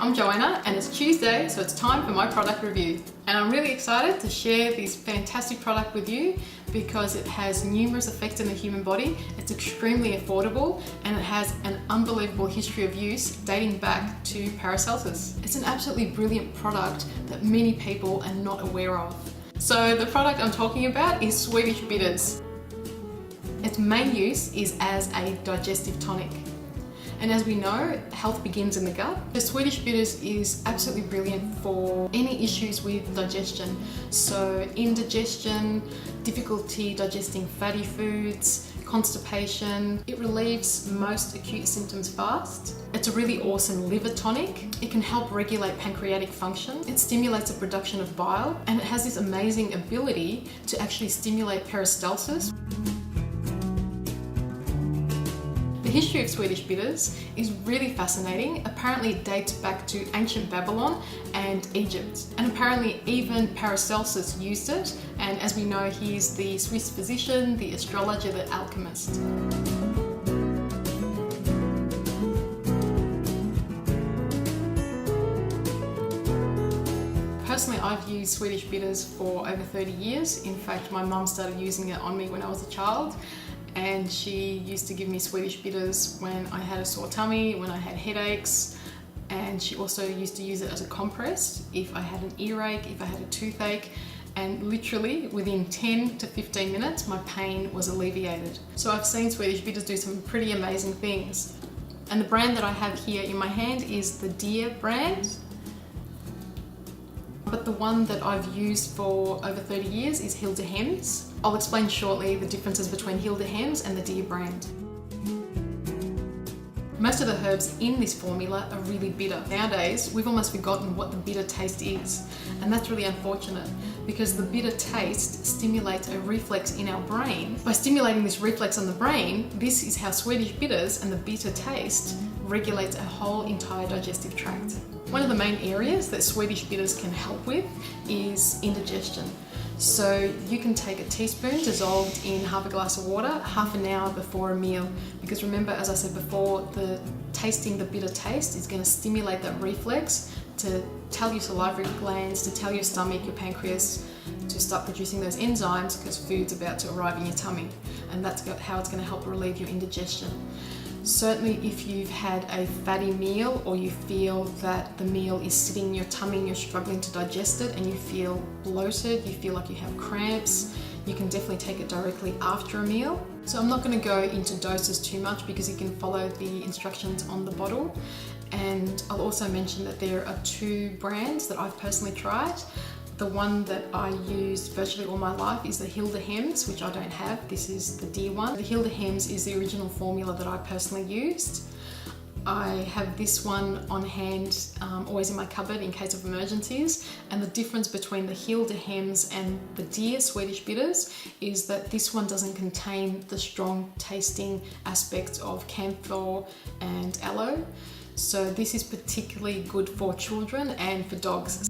I'm Joanna and it's Tuesday, so it's time for my product review. And I'm really excited to share this fantastic product with you because it has numerous effects in the human body, it's extremely affordable, and it has an unbelievable history of use dating back to Paracelsus. It's an absolutely brilliant product that many people are not aware of. So the product I'm talking about is Swedish Bitters. Its main use is as a digestive tonic. And as we know, health begins in the gut. The Swedish Bitters is absolutely brilliant for any issues with digestion. So indigestion, difficulty digesting fatty foods, constipation. It relieves most acute symptoms fast. It's a really awesome liver tonic. It can help regulate pancreatic function. It stimulates the production of bile, and it has this amazing ability to actually stimulate peristalsis. The history of Swedish Bitters is really fascinating. Apparently it dates back to ancient Babylon and Egypt. And apparently even Paracelsus used it. And as we know, he's the Swiss physician, the astrologer, the alchemist. Personally, I've used Swedish Bitters for over 30 years. In fact, my mum started using it on me when I was a child. And she used to give me Swedish Bitters when I had a sore tummy, when I had headaches, and she also used to use it as a compress if I had an earache, if I had a toothache, and literally within 10 to 15 minutes my pain was alleviated. So I've seen Swedish Bitters do some pretty amazing things. And the brand that I have here in my hand is the Deer brand. But the one that I've used for over 30 years is Hilde Hemmes. I'll explain shortly the differences between Hilde Hemmes and the Deer brand. Most of the herbs in this formula are really bitter. Nowadays, we've almost forgotten what the bitter taste is. And that's really unfortunate because the bitter taste stimulates a reflex in our brain. By stimulating this reflex on the brain, this is how Swedish Bitters and the bitter taste regulates our whole entire digestive tract. One of the main areas that Swedish Bitters can help with is indigestion. So you can take a teaspoon dissolved in half a glass of water half an hour before a meal, because remember, as I said before, tasting the bitter taste is going to stimulate that reflex to tell your salivary glands, to tell your stomach, your pancreas to start producing those enzymes because food's about to arrive in your tummy, and that's how it's going to help relieve your indigestion. Certainly if you've had a fatty meal or you feel that the meal is sitting in your tummy and you're struggling to digest it and you feel bloated, you feel like you have cramps, you can definitely take it directly after a meal. So I'm not going to go into doses too much because you can follow the instructions on the bottle. And I'll also mention that there are two brands that I've personally tried. The one that I use virtually all my life is the Hilde Hemmes, which I don't have. This is the Deer one. The Hilde Hemmes is the original formula that I personally used. I have this one on hand, always in my cupboard in case of emergencies. And the difference between the Hilde Hemmes and the Deer Swedish Bitters is that this one doesn't contain the strong tasting aspects of camphor and aloe. So this is particularly good for children and for dogs.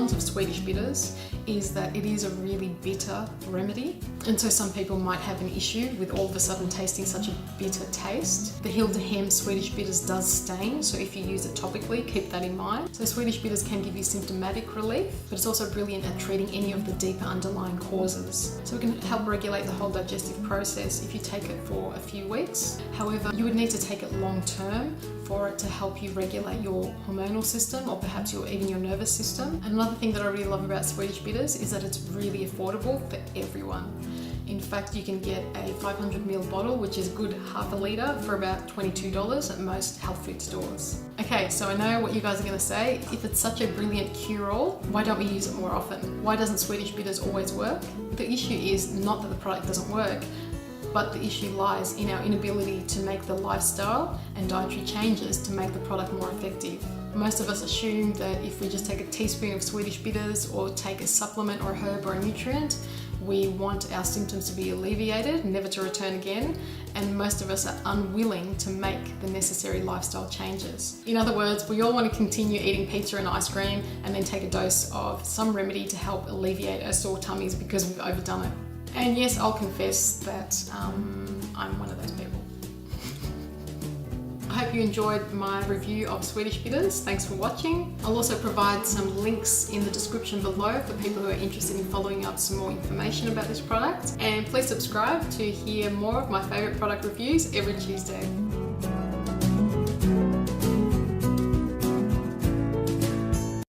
Of Swedish Bitters is that it is a really bitter remedy, and so some people might have an issue with all of a sudden tasting such a bitter taste. The Hilde Hemmes Swedish Bitters does stain, so if you use it topically, keep that in mind. So Swedish Bitters can give you symptomatic relief, but it's also brilliant at treating any of the deeper underlying causes. So it can help regulate the whole digestive process if you take it for a few weeks. However, you would need to take it long term for it to help you regulate your hormonal system or perhaps even your nervous system. And another thing that I really love about Swedish Bitters is that it's really affordable for everyone. In fact, you can get a 500ml bottle, which is a good half a litre, for about $22 at most health food stores. Okay, so I know what you guys are going to say. If it's such a brilliant cure-all, why don't we use it more often? Why doesn't Swedish Bitters always work? The issue is not that the product doesn't work, but the issue lies in our inability to make the lifestyle and dietary changes to make the product more effective. Most of us assume that if we just take a teaspoon of Swedish Bitters or take a supplement or a herb or a nutrient, We want our symptoms to be alleviated, never to return again, and most of us are unwilling to make the necessary lifestyle changes. In other words, we all want to continue eating pizza and ice cream and then take a dose of some remedy to help alleviate our sore tummies because we've overdone it. And yes, I'll confess that I'm one of those people. I hope you enjoyed my review of Swedish Bitters. Thanks for watching. I'll also provide some links in the description below for people who are interested in following up some more information about this product. And please subscribe to hear more of my favourite product reviews every Tuesday.